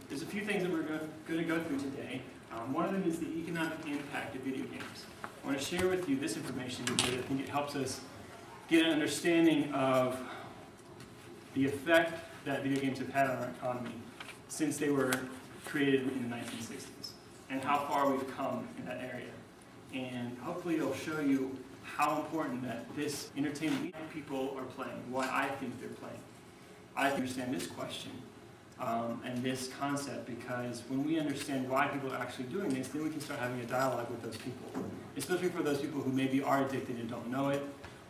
There's a few things that we're going to go through today. One of them is the economic impact of video games. I want to share with you this information because I think it helps us get an understanding of the effect that video games have had on our economy since they were created in the 1960s and how far we've come in that area. And hopefully it'll show you how important that this entertainment people are playing, why I think they're playing. I understand this question and this concept because when we understand why people are actually doing this, then we can start having a dialogue with those people, especially for those people who maybe are addicted and don't know it,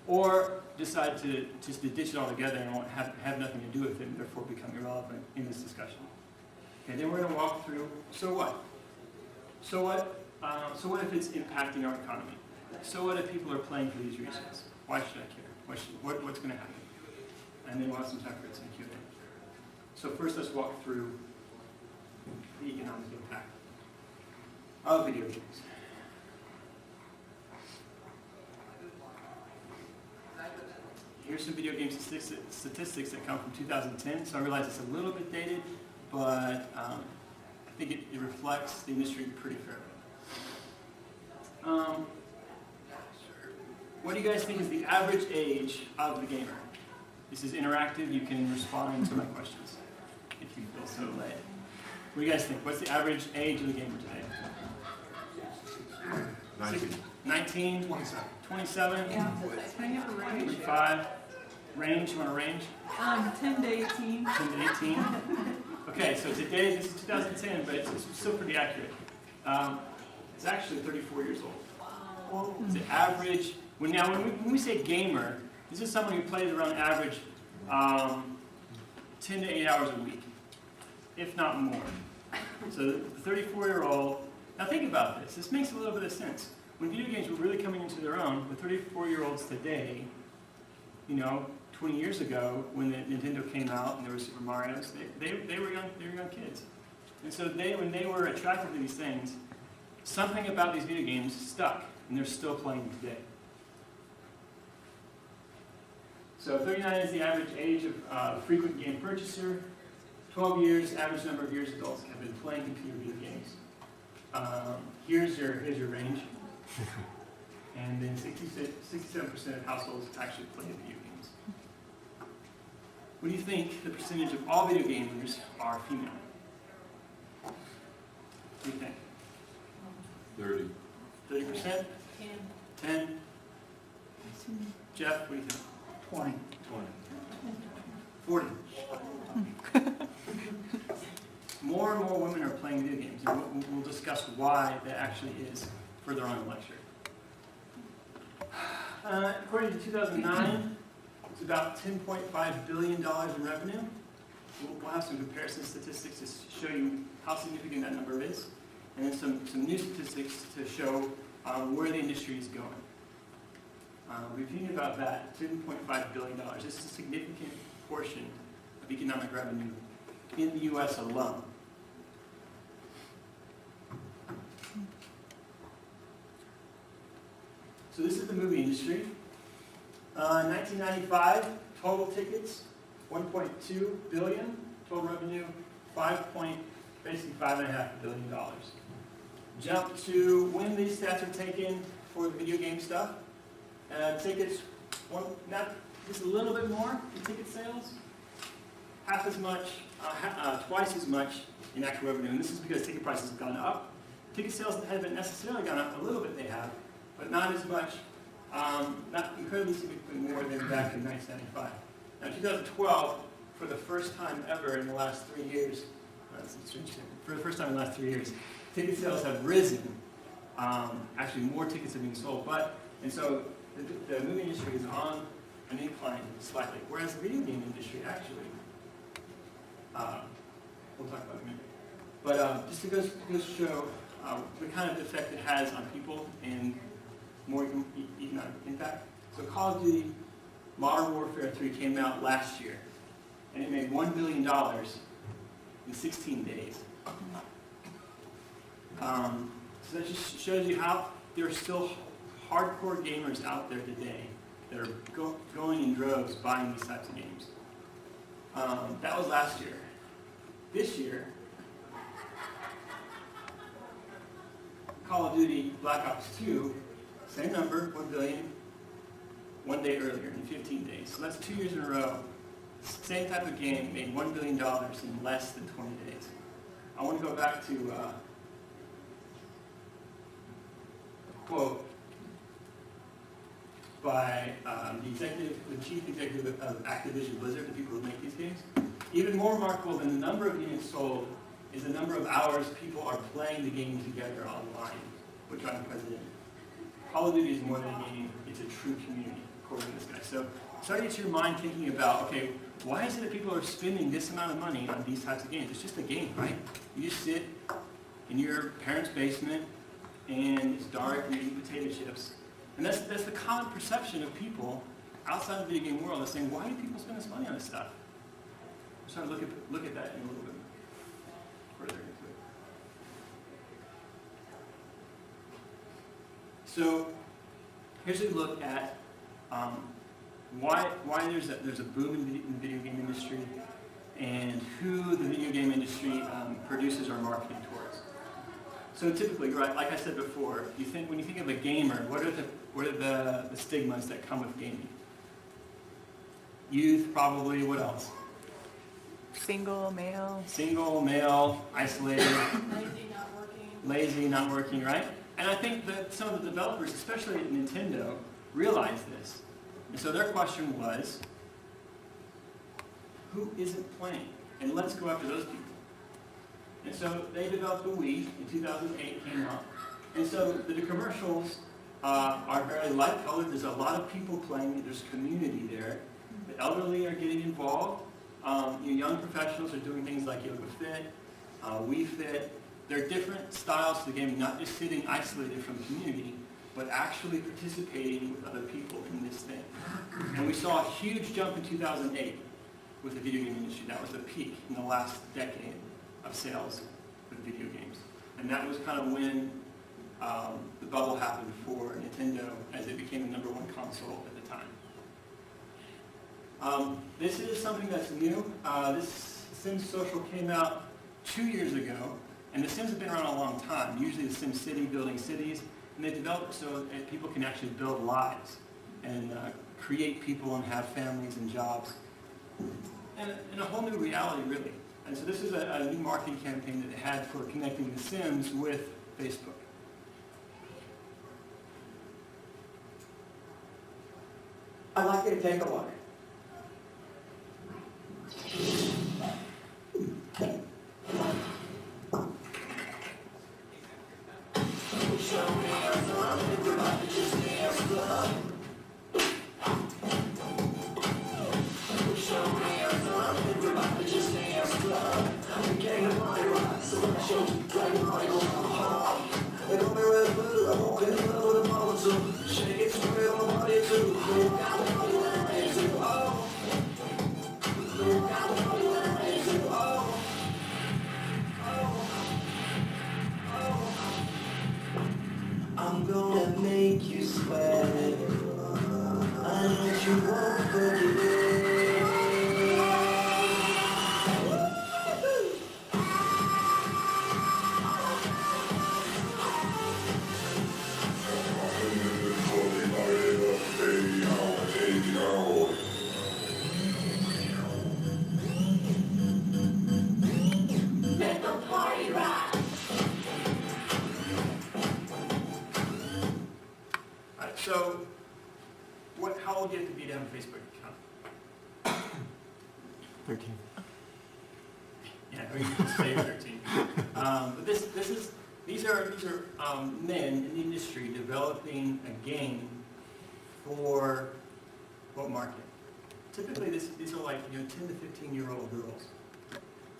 or decide to just ditch it altogether and won't have nothing to do with it and therefore become irrelevant in this discussion. Okay, then we're going to walk through, so what? So what if it's impacting our economy? So what if people are playing for these reasons? Why should I care? What's going to happen? And then we'll have some time for some Q&A. So first let's walk through the economic impact of video games. Here's some video game statistics that come from 2010. So I realize it's a little bit dated, but I think it reflects the industry pretty fairly. What do you guys think is the average age of the gamer? This is interactive. You can respond to my questions if you feel so led. What do you guys think? What's the average age of the gamer today? 19? 27? Yeah, can I have a range? 35? Range? You want a range? 10 to 18. 10 to 18? Okay, so today, this is 2010, but it's still pretty accurate. It's actually 34 years old. It's the average. When we say gamer, this is someone who plays around average 10 to 8 hours a week, if not more. So the 34-year-old, now think about this. This makes a little bit of sense. When video games were really coming into their own, the 34-year-olds today, 20 years ago, when the Nintendo came out and there were Super Marios, they were young kids. And so when they were attracted to these things, something about these video games stuck, and they're still playing today. So 39 is the average age of frequent game purchaser. 12 years, average number of years adults have been playing computer video games. Here's your range. And then 67% of households actually play video games. What do you think the percentage of all video gamers are female? What do you think? 30. 30%? 10? Jeff, what do you think? 20. 40. More and more women are playing video games, and we'll discuss why that actually is further on in the lecture. According to 2009, it's about $10.5 billion in revenue. We'll have some comparison statistics to show you how significant that number is, and then some new statistics to show where the industry is going. Reviewing about that, $10.5 billion. This is a significant portion of economic revenue in the U.S. alone. So this is the movie industry. 1995, total tickets, 1.2 billion. Total revenue, basically $5.5 billion. Jump to when these stats are taken for the video game stuff. Tickets, just a little bit more in ticket sales. Half as much, twice as much in actual revenue. And this is because ticket prices have gone up. Ticket sales haven't necessarily gone up. A little bit they have, but not as much, not incredibly significantly more than back in 1995. Now, 2012, for the first time ever in the last 3 years, for the first time in the last 3 years, ticket sales have risen. Actually, more tickets have been sold, and so the movie industry is on an incline slightly, whereas the video game industry actually, we'll talk about it in a minute. But just to go show the kind of effect it has on people and more economic impact. So Call of Duty Modern Warfare 3 came out last year, and it made $1 billion in 16 days. So that just shows you how there are still hardcore gamers out there today that are going in droves buying these types of games. That was last year. This year, Call of Duty Black Ops 2, same number, 1 billion, one day earlier, in 15 days. So that's 2 years in a row. Same type of game made $1 billion in less than 20 days. I want to go back to a quote by the chief executive of Activision Blizzard, the people who make these games. Even more remarkable than the number of units sold is the number of hours people are playing the game together online, which I'm president. Call of Duty is more than a game, it's a true community, according to this guy. So start to get your mind thinking about, okay, why is it that people are spending this amount of money on these types of games? It's just a game, right? You just sit in your parents' basement, and it's dark, and you eat potato chips. And that's the common perception of people outside of the video game world. They're saying, why do people spend this money on this stuff? I'm trying to look at that in a little bit further into it. So here's a look at why there's a boom in the video game industry and who the video game industry produces or marketing towards. So typically, right, like I said before, when you think of a gamer, what are the stigmas that come with gaming? Youth, probably. What else? Single, male. Single, male, isolated. Lazy, not working, right? And I think that some of the developers, especially at Nintendo, realized this. And so their question was, who isn't playing? And let's go after those people. And so they developed the Wii in 2008, came out. And so the commercials are very light-colored. There's a lot of people playing it. There's community there. The elderly are getting involved. Young professionals are doing things like Yoga Fit, Wii Fit. There are different styles to the gaming, not just sitting isolated from community, but actually participating with other people in this thing. And we saw a huge jump in 2008 with the video game industry. That was the peak in the last decade of sales for video games. And that was kind of when the bubble happened for Nintendo as it became the #1 console at the time. This is something that's new. This Sims Social came out 2 years ago, and the Sims have been around a long time. Usually the Sim City, building cities, and they developed so that people can actually build lives and create people and have families and jobs. And a whole new reality, really. And so this is a new marketing campaign that they had for connecting the Sims with Facebook. I'd like you to take a look. I'm gonna make you sweat. I know you won't forget. Let the party rock. Alright, so how old do you have to be to have a Facebook account? 13. Yeah, we can say 13. But these are men in the industry developing a game for what market? Typically, these are like 10 to 15-year-old girls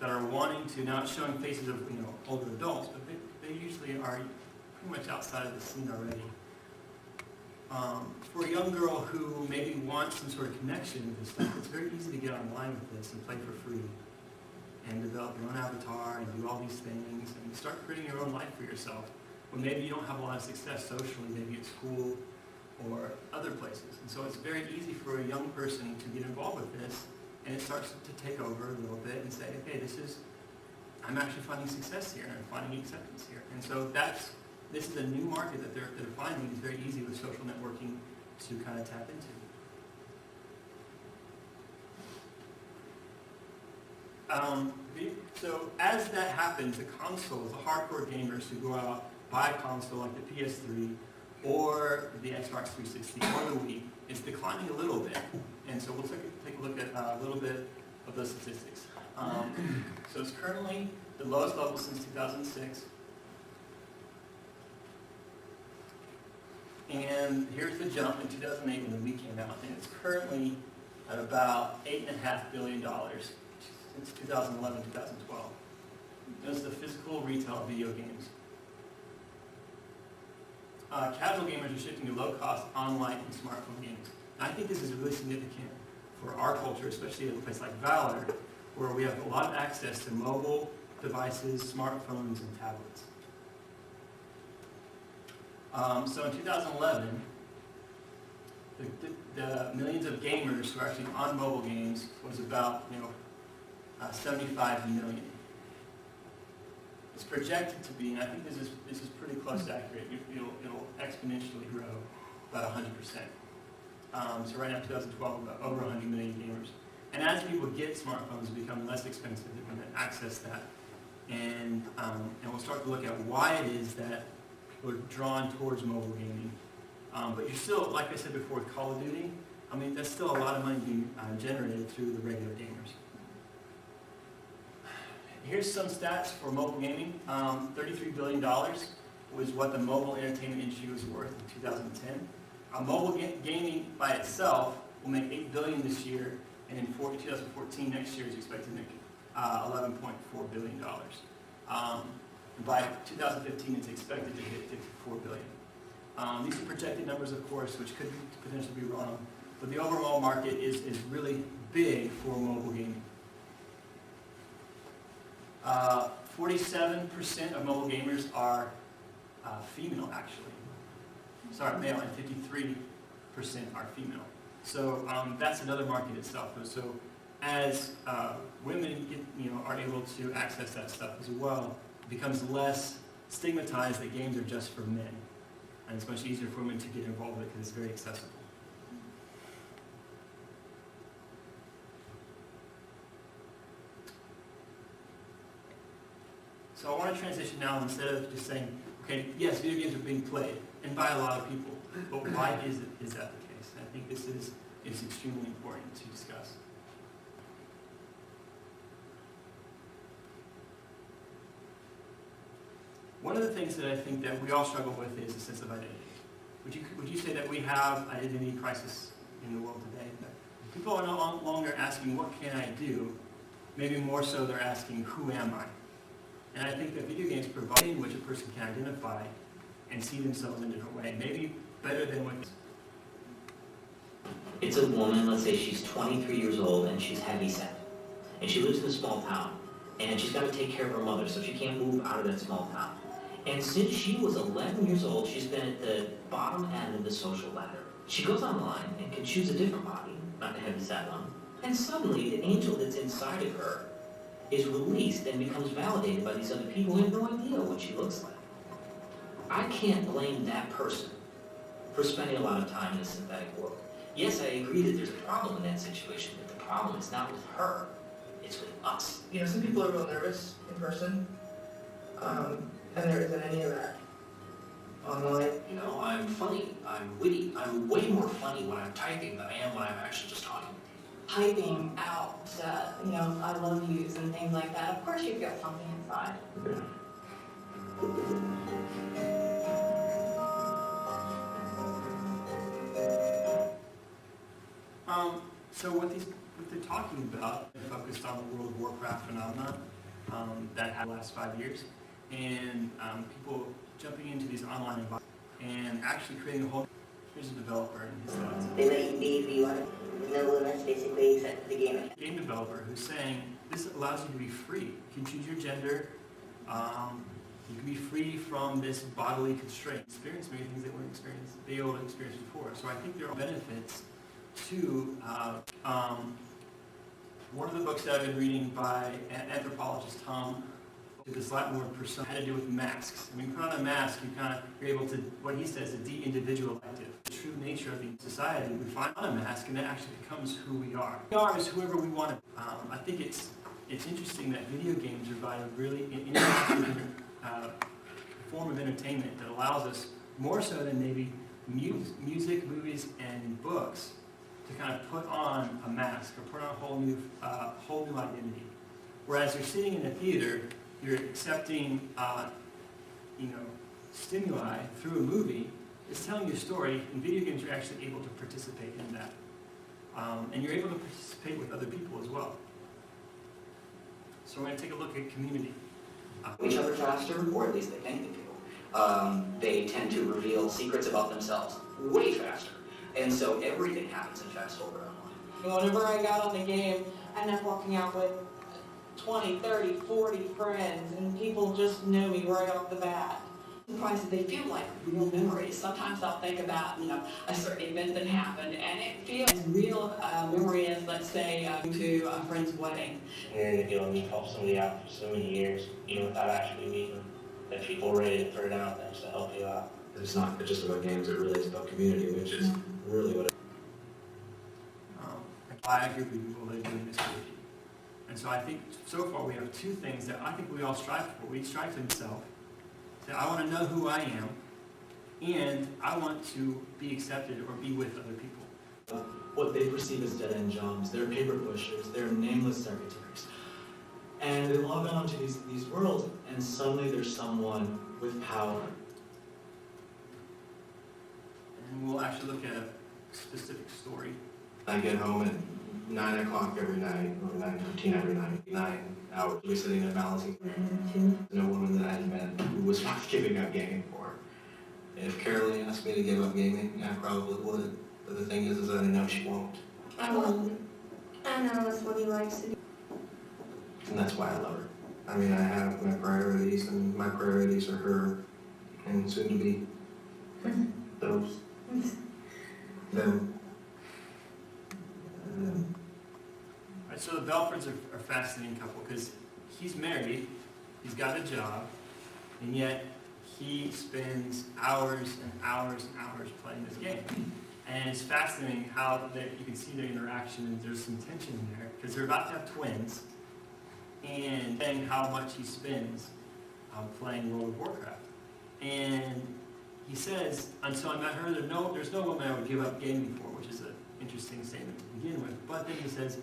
that are wanting to, now it's showing faces of older adults, but they usually are pretty much outside of the scene already. For a young girl who maybe wants some sort of connection with this stuff, it's very easy to get online with this and play for free and develop your own avatar and do all these things and start creating your own life for yourself. When maybe you don't have a lot of success socially, maybe at school or other places. And so it's very easy for a young person to get involved with this, and it starts to take over a little bit and say, okay, this is I'm actually finding success here, and I'm finding acceptance here. And so this is a new market that they're finding. It's very easy with social networking to kind of tap into. So as that happens, the consoles, the hardcore gamers who go out, buy a console like the PS3 or the Xbox 360 or the Wii, is declining a little bit. And so we'll take a look at a little bit of those statistics. So it's currently the lowest level since 2006. And here's the jump in 2008 when the Wii came out, and it's currently at about $8.5 billion since 2011, 2012. Those are the physical retail video games. Casual gamers are shifting to low-cost online and smartphone games. And I think this is really significant for our culture, especially at a place like Valor, where we have a lot of access to mobile devices, smartphones, and tablets. So in 2011, the millions of gamers who are actually on mobile games was about 75 million. It's projected to be, and I think this is pretty close to accurate. It'll exponentially grow about 100%. So right now, 2012, about over 100 million gamers. And as people get smartphones, it become less expensive. They're going to access that, and we'll start to look at why it is that we're drawn towards mobile gaming. But you're still, like I said before, with Call of Duty, I mean, that's still a lot of money being generated through the regular gamers. Here's some stats for mobile gaming. $33 billion was what the mobile entertainment industry was worth in 2010. Mobile gaming by itself will make $8 billion this year, and in 2014, next year, is expected to make $11.4 billion. By 2015, it's expected to hit $54 billion. These are projected numbers, of course, which could potentially be wrong, but the overall market is really big for mobile gaming. 47% of mobile gamers are female, actually. Sorry, male, and 53% are female. So that's another market itself. So as women are able to access that stuff as well, it becomes less stigmatized that games are just for men. And it's much easier for women to get involved with it because it's very accessible. So I want to transition now, instead of just saying, okay, yes, video games are being played, and by a lot of people, but why is that the case? And I think this is extremely important to discuss. One of the things that I think that we all struggle with is a sense of identity. Would you say that we have an identity crisis in the world today? That people are no longer asking, what can I do? Maybe more so they're asking, who am I? And I think that video games provide in which a person can identify and see themselves in a different way, maybe better than what. It's a woman, let's say she's 23 years old and she's heavyset. And she lives in a small town. And she's got to take care of her mother, so she can't move out of that small town. And since she was 11 years old, she's been at the bottom end of the social ladder. She goes online and can choose a different body, not the heavyset one. And suddenly, the angel that's inside of her is released and becomes validated by these other people who have no idea what she looks like. I can't blame that person for spending a lot of time in a synthetic world. Yes, I agree that there's a problem in that situation, but the problem is not with her, it's with us. You know, some people are real nervous in person, and there isn't any of that online. You know, I'm funny, I'm witty, I'm way more funny when I'm typing than I am when I'm actually just talking. Typing out, I love yous and things like that. Of course you feel something inside. So what they're talking about, they're focused on the World of Warcraft phenomenon that had the last 5 years, and people jumping into these online environments and actually creating a whole. Here's a developer and his thoughts. They let you be who you want. No limits, basically, except for the game. Game developer who's saying this allows you to be free. You can choose your gender. You can be free from this bodily constraint. Experience many things that weren't able to experience before. So I think there are benefits to one of the books that I've been reading by anthropologist Tom This a lot more persona had to do with masks. When you put on a mask, you're able to, what he says, to de-individualize it. The true nature of the society, we find on a mask, and that actually becomes who we are. We are is whoever we want to. I think it's interesting that video games provide a really interactive form of entertainment that allows us, more so than maybe music, movies, and books, to kind of put on a mask or put on a whole new identity. Whereas you're sitting in a theater, you're accepting, stimuli through a movie. It's telling you a story. In video games, you're actually able to participate in that, and you're able to participate with other people as well. So we're going to take a look at community. Each other faster, or at least they think they do. They tend to reveal secrets about themselves way faster. And so everything happens in fast forward online. Whenever I got on the game, I ended up walking out with 20, 30, 40 friends, and people just know me right off the bat. Surprised that they feel like real memories. Sometimes I'll think about, a certain event that happened, and it feels as real a memory as, let's say, to a friend's wedding. And you help somebody out for so many years, even without actually meeting them, that people are ready to throw down things to help you out. It's not just about games, it really is about community, which is really what it is. I agree with people that are doing this community. And so I think so far we have two things that I think we all strive for. We strive to himself. Say, I want to know who I am, and I want to be accepted or be with other people. What they perceive as dead-end jobs, they're paper pushers, they're nameless secretaries. And they log on to these worlds, and suddenly there's someone with power. And we'll actually look at a specific story. I get home at 9 o'clock every night, or 9:15 every night, 9 hours. We're sitting there balancing. No woman that I had met who was not giving up gaming for her. If Caroline asked me to give up gaming, I probably would. But the thing is that I know she won't. I won't. I know that's what he likes to do. And that's why I love her. I mean, I have my priorities, and my priorities are her, and soon to be those. Them. Right, so the Belfords are a fascinating couple because he's married, he's got a job, and yet he spends hours and hours and hours playing this game. And it's fascinating how you can see their interaction, and there's some tension there because they're about to have twins, and saying how much he spends playing World of Warcraft. And he says, until I met her, there's no woman I would give up gaming for, which is an interesting statement to begin with. But then he says,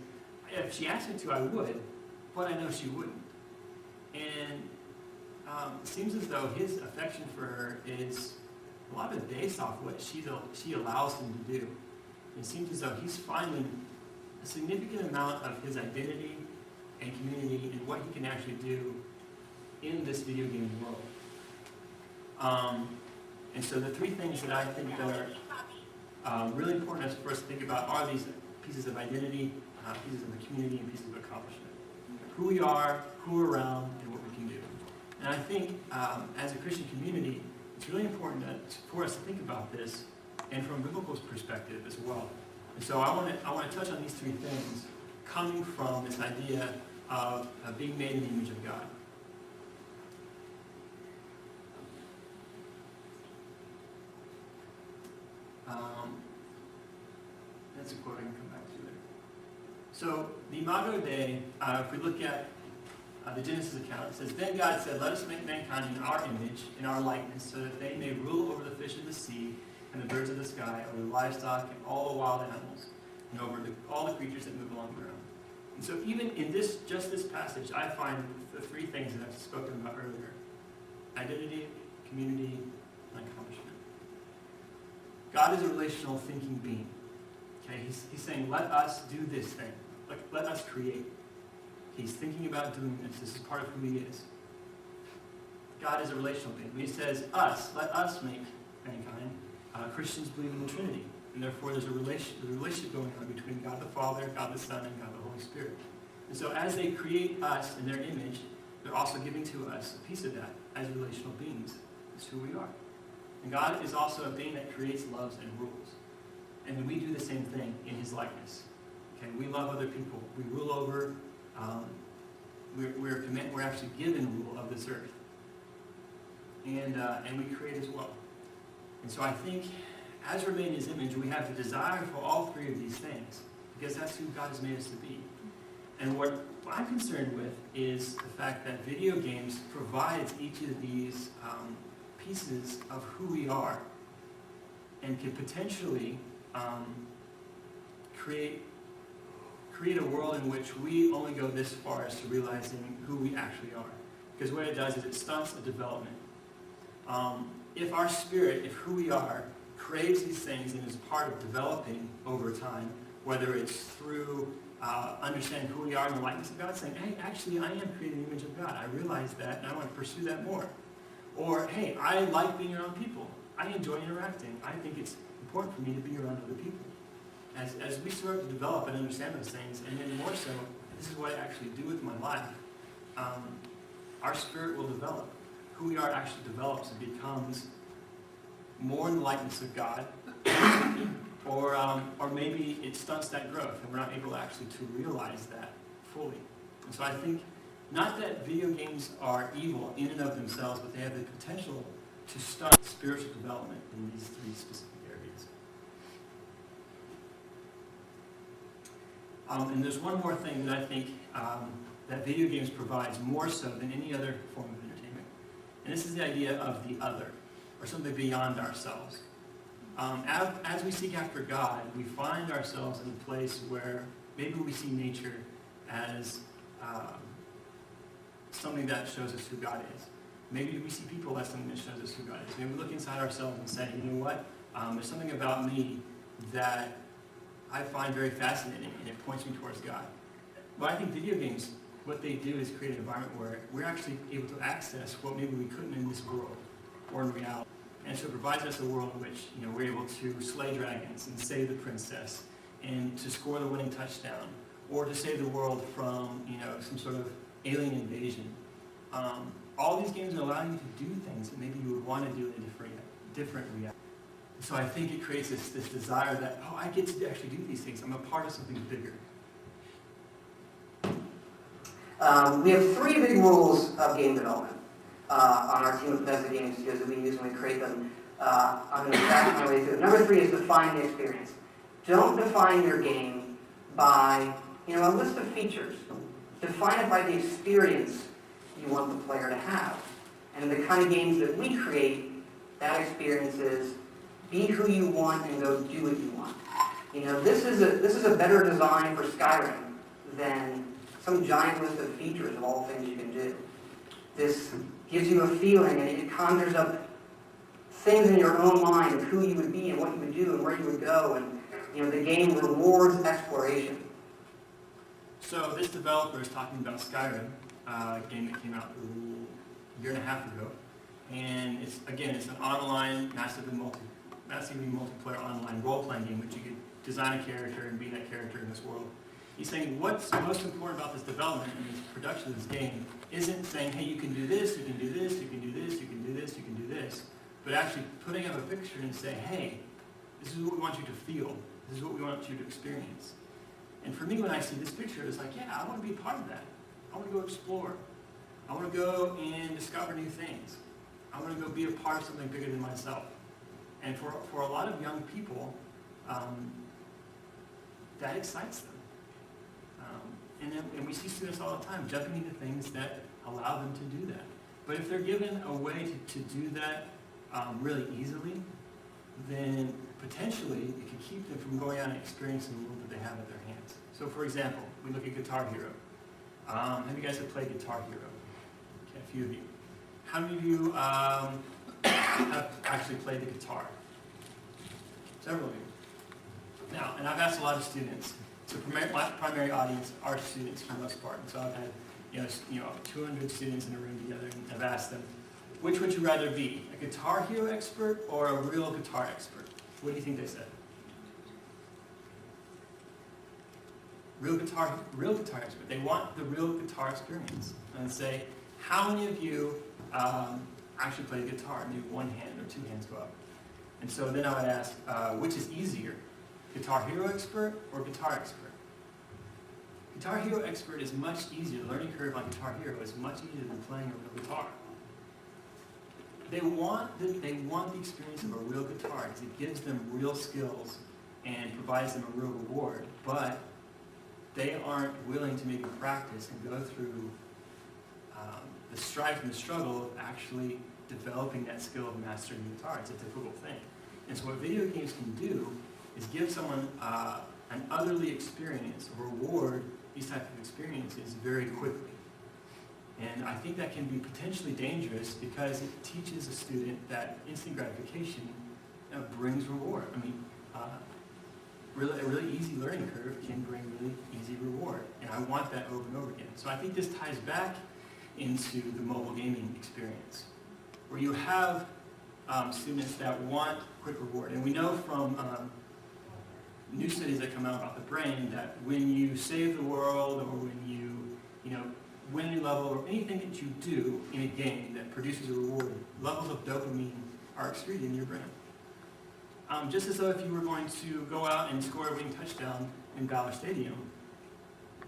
if she asked me to, I would, but I know she wouldn't. And it seems as though his affection for her is a lot of it based off what she allows him to do. It seems as though he's finding a significant amount of his identity and community and what he can actually do in this video game world. And so the three things that I think that are really important for us to think about are these pieces of identity, pieces of the community, and pieces of accomplishment. Who we are, who we're around, and what we can do. And I think as a Christian community, it's really important for us to think about this, and from a biblical perspective as well. And so I want to touch on these three things coming from this idea of being made in the image of God. That's a quote I can come back to later. So the Imago Dei, if we look at the Genesis account, it says, "Then God said, let us make mankind in our image, in our likeness, so that they may rule over the fish of the sea and the birds of the sky, over the livestock and all the wild animals, and over all the creatures that move along the ground." And so even in this passage, I find the three things that I've spoken about earlier: identity, community, and accomplishment. God is a relational thinking being. Okay, he's saying, let us do this thing. Let us create. He's thinking about doing this. This is part of who he is. God is a relational being. When he says us, let us make mankind, Christians believe in the Trinity. And therefore there's a relationship going on between God the Father, God the Son, and God the Holy Spirit. And so as they create us in their image, they're also giving to us a piece of that as relational beings. It's who we are. And God is also a being that creates, loves, and rules. And we do the same thing in his likeness. Okay, we love other people. We rule over We're actually given rule of this earth, and we create as well. And so I think, as we're made in His image, we have the desire for all three of these things, because that's who God has made us to be. And what I'm concerned with is the fact that video games provides each of these pieces of who we are, and can potentially create a world in which we only go this far as to realizing who we actually are. Because what it does is it stunts the development. If our spirit, if who we are, craves these things and is part of developing over time, whether it's through understanding who we are in the likeness of God, saying, hey, actually, I am created in the image of God. I realize that, and I want to pursue that more. Or, hey, I like being around people. I enjoy interacting. I think it's important for me to be around other people. As we start to develop and understand those things, and then more so, this is what I actually do with my life, our spirit will develop. Who we are actually develops and becomes more in the likeness of God, or maybe it stunts that growth, and we're not able actually to realize that fully. And so I think, not that video games are evil in and of themselves, but they have the potential to stunt spiritual development in these three specific areas. And there's one more thing that I think that video games provides more so than any other form of entertainment. And this is the idea of the other, or something beyond ourselves. As we seek after God, we find ourselves in a place where maybe we see nature as something that shows us who God is. Maybe we see people as something that shows us who God is. Maybe we look inside ourselves and say, you know what, there's something about me that I find very fascinating, and it points me towards God. But I think video games, what they do is create an environment where we're actually able to access what maybe we couldn't in this world or in reality. And so it provides us a world in which we're able to slay dragons and save the princess and to score the winning touchdown, or to save the world from some sort of alien invasion. All these games allow you to do things that maybe you would want to do in a different reality. So I think it creates this desire that, oh, I get to actually do these things. I'm a part of something bigger. We have three big rules of game development on our team of Bethesda Game Studios that we use when we create them. I'm going to fast my way through it. Number 3 is define the experience. Don't define your game by a list of features. Define it by the experience you want the player to have. And the kind of games that we create, that experience is be who you want and go do what you want. This is a better design for Skyrim than some giant list of features of all things you can do. This gives you a feeling, and it conjures up things in your own mind of who you would be and what you would do and where you would go, and the game rewards exploration. So this developer is talking about Skyrim, a game that came out a year and a half ago, and it's an online, massively multiplayer online role-playing game, which you could design a character and be that character in this world. He's saying what's most important about this development and this production of this game isn't saying, hey, you can do this, you can do this, you can do this, you can do this, you can do this, but actually putting up a picture and say, hey, this is what we want you to feel, this is what we want you to experience. And for me, when I see this picture, it's like, yeah, I want to be a part of that. I want to go explore. I want to go and discover new things. I want to go be a part of something bigger than myself. And for a lot of young people, that excites them. And we see students all the time jumping into things that allow them to do that. But if they're given a way to do that really easily, then potentially it could keep them from going out and experiencing the world that they have at their hands. So for example, we look at Guitar Hero. How many of you guys have played Guitar Hero? Okay, a few of you. How many of you have actually played the guitar? Several of you. Now, and I've asked a lot of students. So my primary audience are students for the most part. And so I've had 200 students in a room together, and I've asked them, which would you rather be, a Guitar Hero expert or a real guitar expert? What do you think they said? Real guitar expert. They want the real guitar experience. And say, how many of you actually play the guitar? Maybe one hand or two hands go up. And so then I would ask, which is easier, Guitar Hero expert or guitar expert? Guitar Hero Expert is much easier. The learning curve on Guitar Hero is much easier than playing a real guitar. They want the experience of a real guitar because it gives them real skills and provides them a real reward, but they aren't willing to maybe practice and go through the strife and the struggle of actually developing that skill of mastering the guitar. It's a difficult thing. And so what video games can do is give someone an otherly experience, reward these types of experiences very quickly. And I think that can be potentially dangerous because it teaches a student that instant gratification brings reward. I mean, a really easy learning curve can bring really easy reward. And I want that over and over again. So I think this ties back into the mobile gaming experience, where you have students that want quick reward. And we know from new studies that come out about the brain that when you save the world or when you win a new level or anything that you do in a game that produces a reward, levels of dopamine are excreted in your brain. Just as though if you were going to go out and score a winning touchdown in Ballard Stadium,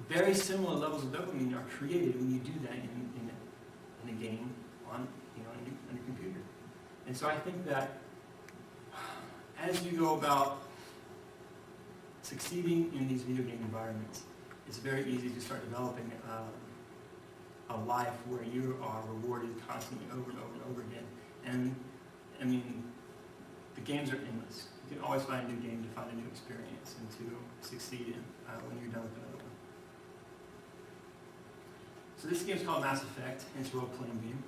very similar levels of dopamine are created when you do that in a game on your computer. And so I think that as you go about succeeding in these video game environments, it's very easy to start developing a life where you are rewarded constantly over and over and over again. And I mean, the games are endless. You can always find a new game to find a new experience and to succeed in when you're done with another one. So this game is called Mass Effect, and it's a role-playing game.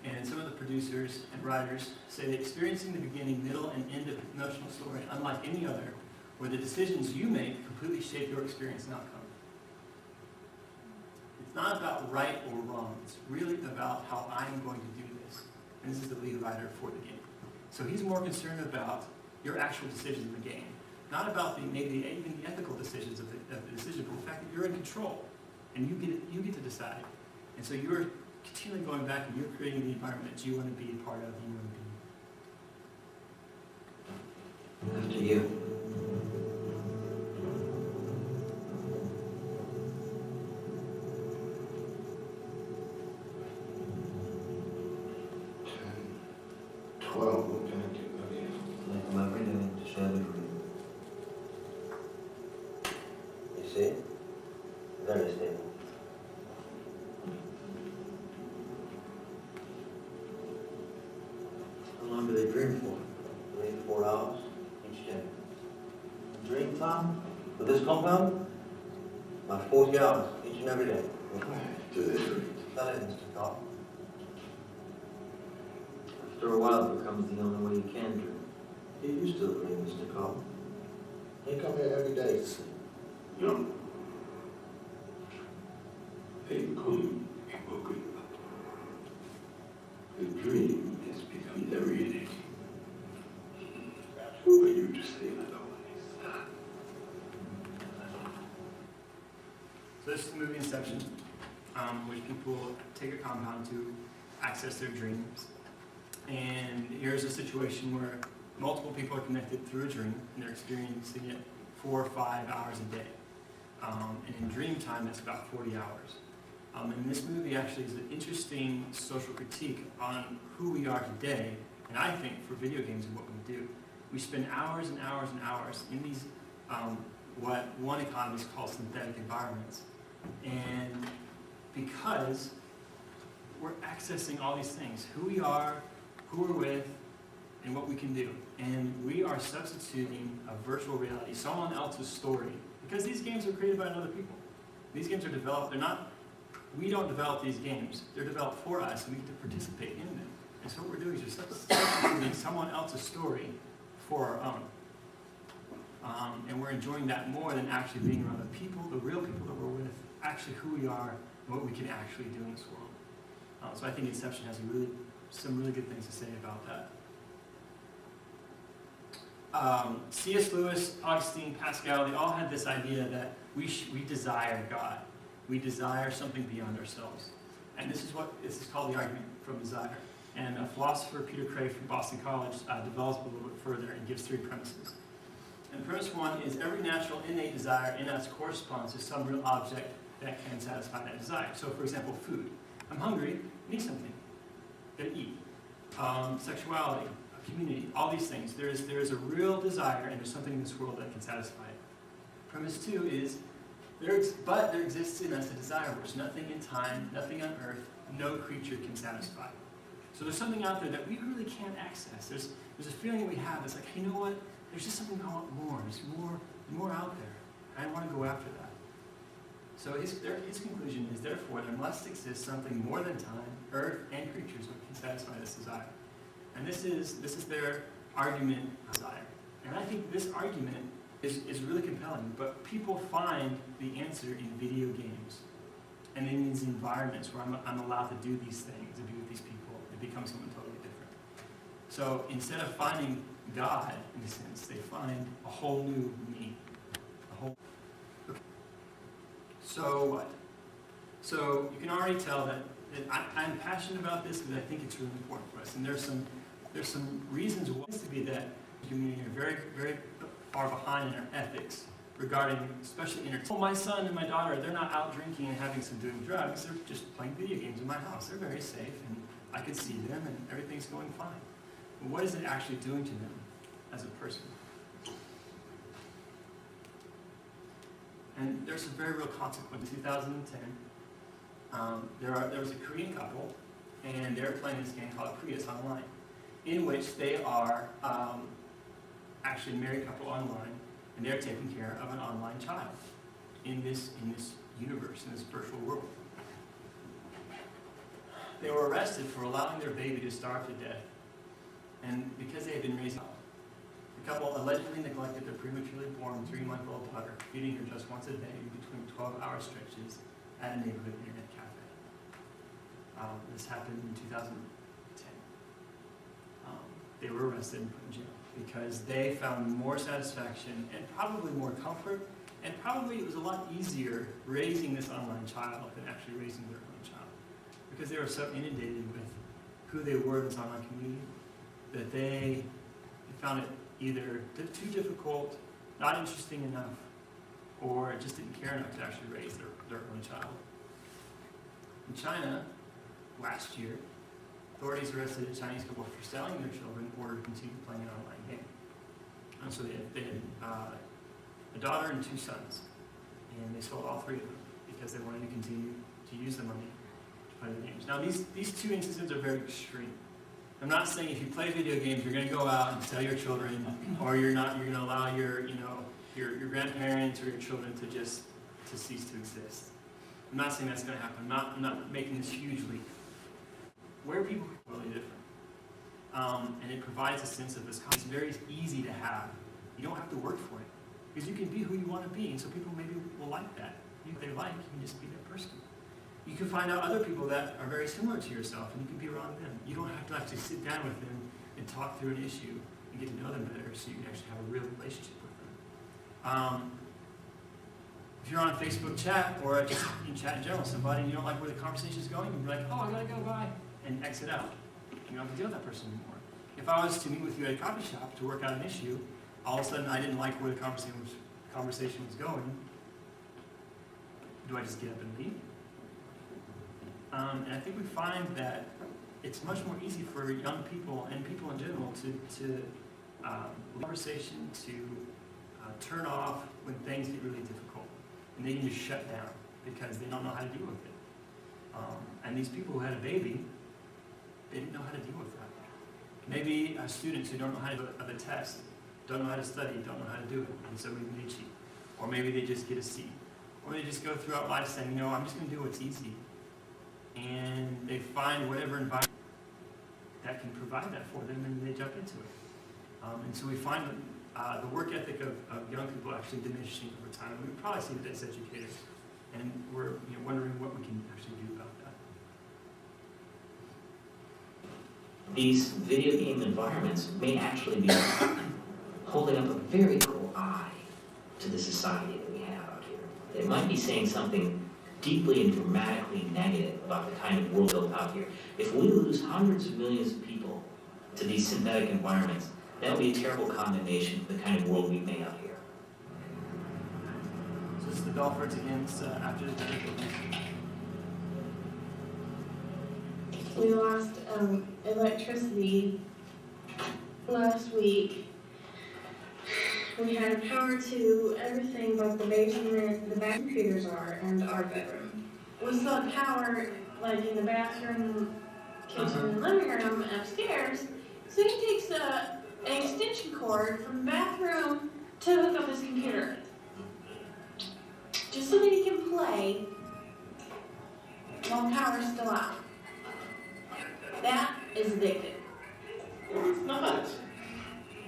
And some of the producers and writers say that experiencing the beginning, middle, and end of an emotional story unlike any other, where the decisions you make completely shape your experience and outcome. It's not about right or wrong. It's really about how I'm going to do this. And this is the lead writer for the game. So he's more concerned about your actual decisions in the game, not about maybe even the ethical decisions of the decision, but the fact that you're in control and you get to decide. And so you're continually going back and you're creating the environment that you want to be a part of, you want to be. After you. Very stable. How long do they dream for? 3 to 4 hours each day. Dream time with this compound? About 40 hours each and every day. Do they dream? That is, Mr. Cobb. After a while, it becomes the only way you can dream. Do you still dream, Mr. Cobb? They come here every day to sleep. No. They come and woke up. The dream has become the reality. Who are you to say otherwise? So this is the movie Inception, which people take a compound to access their dreams. And here's a situation where multiple people are connected through a dream, and they're experiencing it 4 or 5 hours a day. And in dream time, that's about 40 hours. And this movie actually is an interesting social critique on who we are today, and I think for video games and what we do. We spend hours and hours and hours in these, what one economist calls synthetic environments. And because we're accessing all these things, who we are, who we're with, and what we can do. And we are substituting a virtual reality, someone else's story, because these games are created by other people. These games are developed, we don't develop these games. They're developed for us, and we get to participate in them. And so what we're doing is just substituting someone else's story for our own. And we're enjoying that more than actually being around the people, the real people that we're with, actually who we are, and what we can actually do in this world. So I think Inception has some really good things to say about that. C.S. Lewis, Augustine, Pascal, they all had this idea that we desire God. We desire something beyond ourselves. And this is called the argument from desire. And a philosopher, Peter Cray from Boston College, develops it a little bit further and gives 3 premises. And premise one is every natural innate desire in us corresponds to some real object that can satisfy that desire. So for example, food. I'm hungry, I need something to eat. Sexuality, community, all these things. There is a real desire, and there's something in this world that can satisfy it. Premise two is, there exists in us a desire which nothing in time, nothing on earth, no creature can satisfy. So there's something out there that we really can't access. There's a feeling we have that's like, you know what? There's just something I want more. There's more out there. I want to go after that. So his conclusion is, therefore, there must exist something more than time, earth, and creatures which can satisfy this desire. And this is their argument of desire. And I think this argument is really compelling, but people find the answer in video games and in these environments where I'm allowed to do these things, to be with these people. It becomes something totally different. So instead of finding God, in a sense, they find a whole new me. Okay. So what? So you can already tell that I'm passionate about this because I think it's really important for us. And there's some reasons why it seems to be that the community are very, very far behind in our ethics regarding especially entertainment. Well, my son and my daughter, they're not out drinking and having some doing drugs. They're just playing video games in my house. They're very safe, and I can see them, and everything's going fine. But what is it actually doing to them as a person? And there's some very real consequences. In 2010, there was a Korean couple, and they're playing this game called Prius Online, in which they are actually a married couple online, and they're taking care of an online child in this universe, in this virtual world. They were arrested for allowing their baby to starve to death, and because they had been raising the couple allegedly neglected their prematurely born 3-month-old daughter, feeding her just once a day in between 12-hour stretches at a neighborhood internet cafe. This happened in 2010. They were arrested and put in jail because they found more satisfaction and probably more comfort, and probably it was a lot easier raising this online child than actually raising their own child, because they were so inundated with who they were in this online community that they found it either too difficult, not interesting enough, or just didn't care enough to actually raise their own child. In China, last year, authorities arrested a Chinese couple for selling their children in order to continue playing an online game. And so they had a daughter and 2 sons, and they sold all 3 of them because they wanted to continue to use the money to play the games. Now these 2 instances are very extreme. I'm not saying if you play video games you're going to go out and sell your children, or you're going to allow your grandparents or your children to cease to exist. I'm not saying that's going to happen. I'm not making this huge leap. Where people are really different. And it provides a sense of this. It's very easy to have. You don't have to work for it, because you can be who you want to be, and so people maybe will like that. If they like, you can just be that person. You can find out other people that are very similar to yourself, and you can be around them. You don't have to actually sit down with them and talk through an issue and get to know them better, so you can actually have a real relationship with them. If you're on a Facebook chat or just in chat in general with somebody and you don't like where the conversation is going, you'll be like, oh, I gotta go, bye, and exit out. You don't have to deal with that person anymore. If I was to meet with you at a coffee shop to work out an issue, all of a sudden I didn't like where the conversation was going, do I just get up and leave? And I think we find that it's much more easy for young people and people in general to conversation to turn off when things get really difficult, and they can just shut down because they don't know how to deal with it. And these people who had a baby, they didn't know how to deal with that. Maybe students who don't know how to do a test, don't know how to study, don't know how to do it, and so maybe they cheat. Or maybe they just get a C. Or they just go throughout life saying, I'm just going to do what's easy. And they find whatever environment that can provide that for them, and they jump into it. And so we find that the work ethic of young people actually diminishing over time. And we probably see that as educators, and we're wondering what we can actually do about that. These video game environments may actually be holding up a very cool eye to the society that we have out here. It might be saying something deeply and dramatically negative about the kind of world built out here. If we lose hundreds of millions of people to these synthetic environments, That would be a terrible condemnation for the kind of world we've made out here. So this is the Belfords again, it's after the We lost electricity last week. We had power to everything but the basement, the back computers are, and our bedroom. We still had power, like in the bathroom, kitchen, and living room, and upstairs. So he takes an extension cord from the bathroom to hook up his computer. Just so that he can play while power's still out. That is addictive. No, it's not.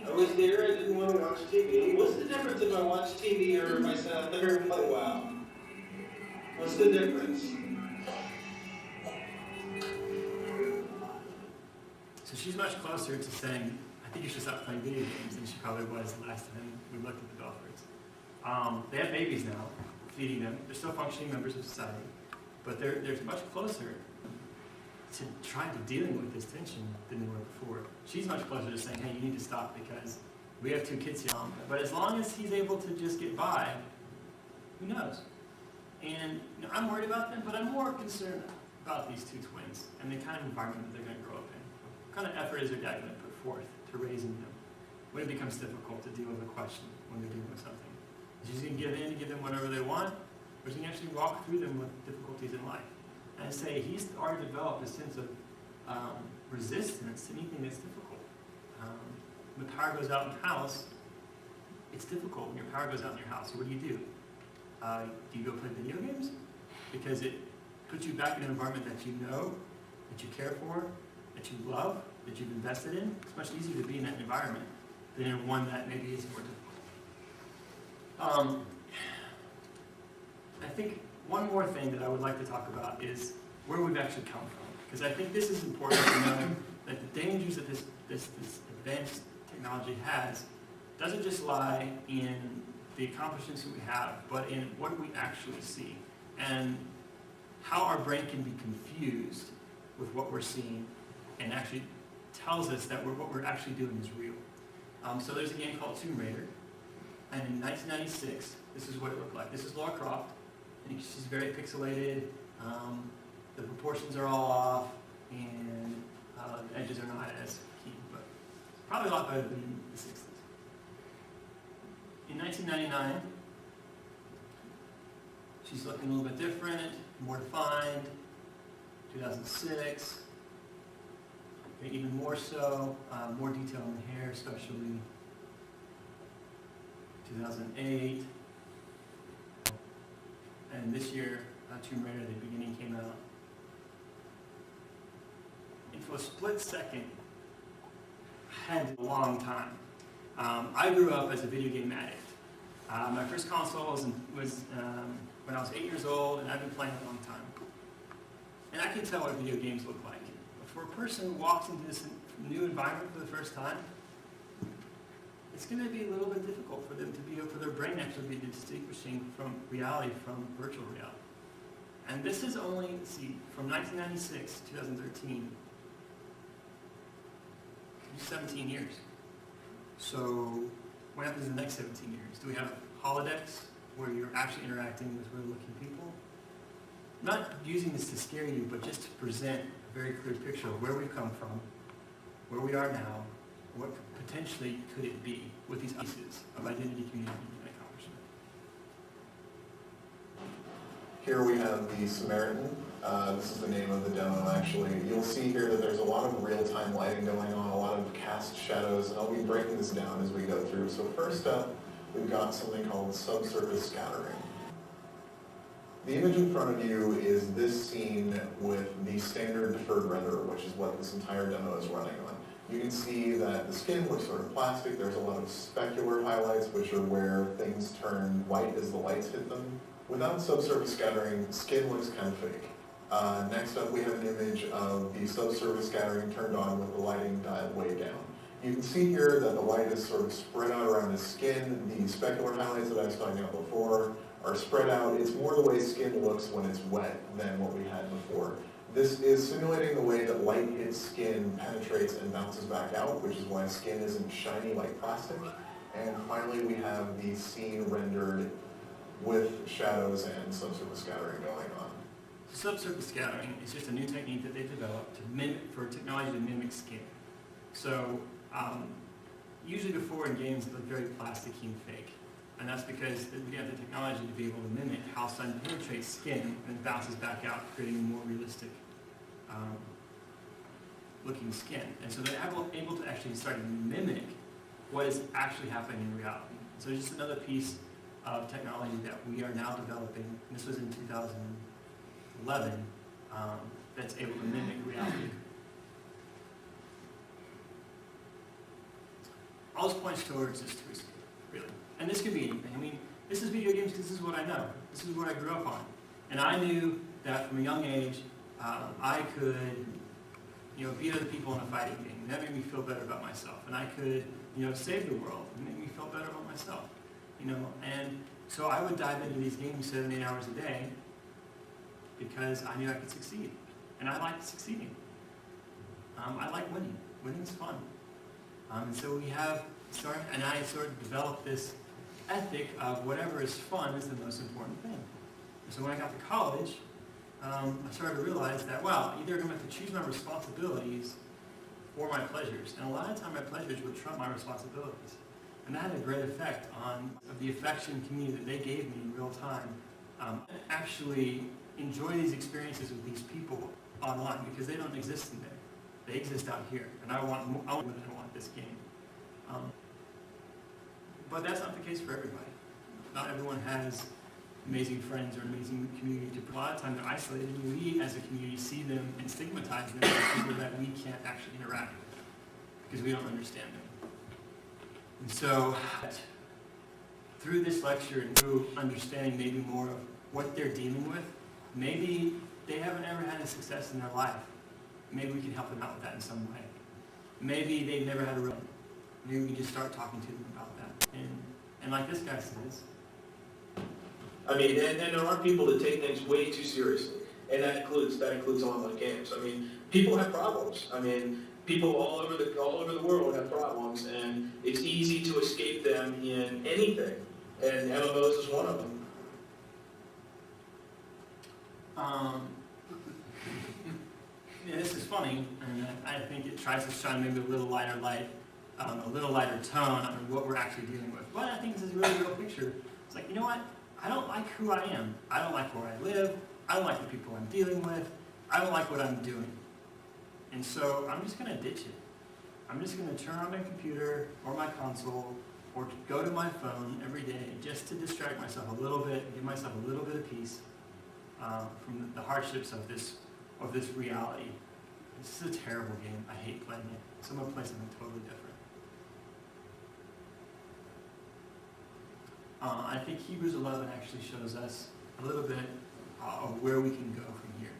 I was there, I didn't want to watch TV. What's the difference if I watch TV or if I sit out there and play WoW? What's the difference? So she's much closer to saying, I think you should stop playing video games than she probably was the last time we looked at the Belfords. They have babies now, feeding them. They're still functioning members of society, but they're much closer to trying to dealing with this tension than they were before. She's much closer to saying, hey, you need to stop because we have 2 kids here. But as long as he's able to just get by, who knows? And I'm worried about them, but I'm more concerned about these 2 twins and the kind of environment that they're going to grow up in. What kind of effort is their dad going to put forth to raising them when it becomes difficult to deal with a question when they're dealing with something? Is he going to give in and give them whatever they want, or is he going to actually walk through them with difficulties in life? And I say he's already developed a sense of resistance to anything that's difficult. When the power goes out in the house, it's difficult when your power goes out in your house. So what do? Do you go play video games? Because it puts you back in an environment that you know, that you care for, that you love, that you've invested in. It's much easier to be in that environment than in one that maybe is more difficult. I think one more thing that I would like to talk about is where we've actually come from. Because I think this is important to know that the dangers that this advanced technology has doesn't just lie in the accomplishments that we have, but in what we actually see and how our brain can be confused with what we're seeing and actually tells us that what we're actually doing is real. So there's a game called Tomb Raider, and in 1996, this is what it looked like. This is Lara Croft. And she's very pixelated. The proportions are all off, and the edges are not as keen, but probably a lot better than the 60s. In 1999, she's looking a little bit different, more defined. 2006, even more so, more detail in the hair, especially. 2008. And this year, Tomb Raider, the beginning came out. And for a split second, I had a long time. I grew up as a video game addict. My first console was when I was 8 years old, and I've been playing a long time. And I can tell what video games look like. But for a person who walks into this new environment for the first time, it's going to be a little bit difficult for them to be, for their brain actually be distinguishing from reality from virtual reality. And this is only, see, from 1996 to 2013, 17 years. So what happens in the next 17 years? Do we have holodecks where you're actually interacting with real-looking people? I'm not using this to scare you, but just to present a very clear picture of where we've come from, where we are now, what potentially could it be with these pieces of identity, community, and accomplishment. Here we have the Samaritan. This is the name of the demo, actually. You'll see here that there's a lot of real-time lighting going on, a lot of cast shadows, and I'll be breaking this down as we go through. So first up, we've got something called subsurface scattering. The image in front of you is this scene with the standard deferred renderer, which is what this entire demo is running on. You can see that the skin looks sort of plastic. There's a lot of specular highlights, which are where things turn white as the lights hit them. Without subsurface scattering, skin looks kind of fake. Next up, we have an image of the subsurface scattering turned on with the lighting dialed way down. You can see here that the light is sort of spread out around the skin. The specular highlights that I was talking about before are spread out. It's more the way skin looks when it's wet than what we had before. This is simulating the way that light hits skin, penetrates, and bounces back out, which is why skin isn't shiny like plastic. And finally, we have the scene rendered with shadows and subsurface scattering going on. Subsurface scattering is just a new technique that they developed to mimic, for technology to mimic skin. So usually before in games it looked very plasticky and fake. And that's because we have the technology to be able to mimic how sun penetrates skin and bounces back out, creating a more realistic looking skin. And so they're able to actually start to mimic what is actually happening in reality. So it's just another piece of technology that we are now developing. This was in 2011, that's able to mimic reality. All this points towards is to escape, really. And this could be anything. I mean, this is video games because this is what I know. This is what I grew up on. And I knew that from a young age, I could, beat other people in a fighting game. And that made me feel better about myself. And I could, save the world. It made me feel better about myself. And so I would dive into these games 7, 8 hours a day because I knew I could succeed. And I liked succeeding. I like winning. Winning's fun. And so I sort of developed this ethic of whatever is fun is the most important thing. And so when I got to college, I started to realize that, wow, either I'm going to have to choose my responsibilities or my pleasures. And a lot of time my pleasures would trump my responsibilities. And that had a great effect on the affection and community that they gave me in real time. Actually enjoy these experiences with these people online because they don't exist in there. They exist out here. And I want more than I want this game. But that's not the case for everybody. Not everyone has amazing friends or amazing community. A lot of times they're isolated, and we as a community see them and stigmatize them as people that we can't actually interact with because we don't understand them. And so through this lecture and through understanding maybe more of what they're dealing with, maybe they haven't ever had a success in their life. Maybe we can help them out with that in some way. Maybe they've never had a real. Maybe we can just start talking to them about that. And like this guy says. I mean, and there are people that take things way too seriously, and that includes online games. I mean, people have problems. I mean, people all over the world have problems, and it's easy to escape them in anything. And MMOs is one of them. Yeah, this is funny, and I think it tries to shine maybe a little lighter light, a little lighter tone on what we're actually dealing with. But I think this is a really real picture. It's like, you know what? I don't like who I am. I don't like where I live. I don't like the people I'm dealing with. I don't like what I'm doing. And so I'm just going to ditch it. I'm just going to turn on my computer or my console or go to my phone every day just to distract myself a little bit, give myself a little bit of peace from the hardships of this reality. This is a terrible game. I hate playing it. Someone play something totally different. I think Hebrews 11 actually shows us a little bit of where we can go from here.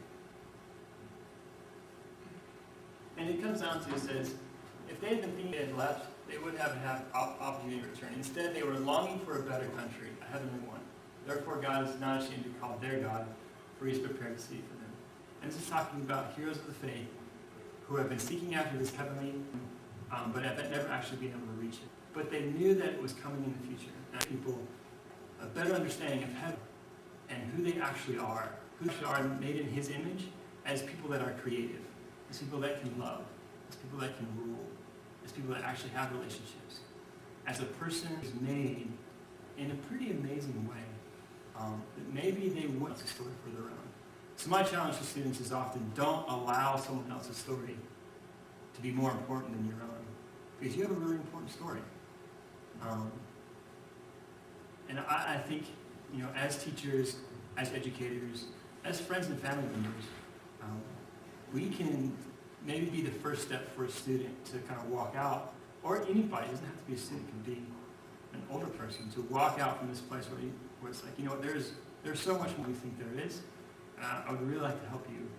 And it comes down to, it says, if they had been thinking they had left, they would have had opportunity to return. Instead, they were longing for a better country, a heavenly one. Therefore, God is not ashamed to be called their God, for He is prepared to see for them. And this is talking about heroes of the faith who have been seeking after this heavenly, but have never actually been able to reach it. But they knew that it was coming in the future. And people a better understanding of heaven and who they actually are, who they are made in His image as people that are creative, as people that can love, as people that can rule, as people that actually have relationships, as a person who's made in a pretty amazing way that maybe they want a story for their own. So my challenge to students is often don't allow someone else's story to be more important than your own, because you have a really important story. And I think, as teachers, as educators, as friends and family members, we can maybe be the first step for a student to kind of walk out, or anybody, it doesn't have to be a student, it can be an older person, to walk out from this place where it's like, there's so much more we think there is. I would really like to help you,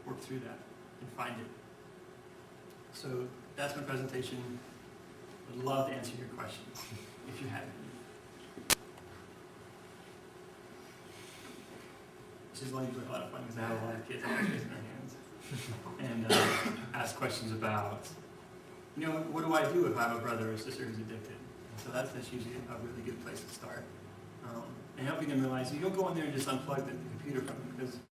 work through that and find it. So that's my presentation. I'd love to answer your questions if you have any. which is usually a lot of fun because I have a lot of kids always raising their hands and ask questions about, you know, what do I do if I have a brother or sister who's addicted? And so that's usually a really good place to start. And helping them realize you don't go in there and just unplug the computer from them, because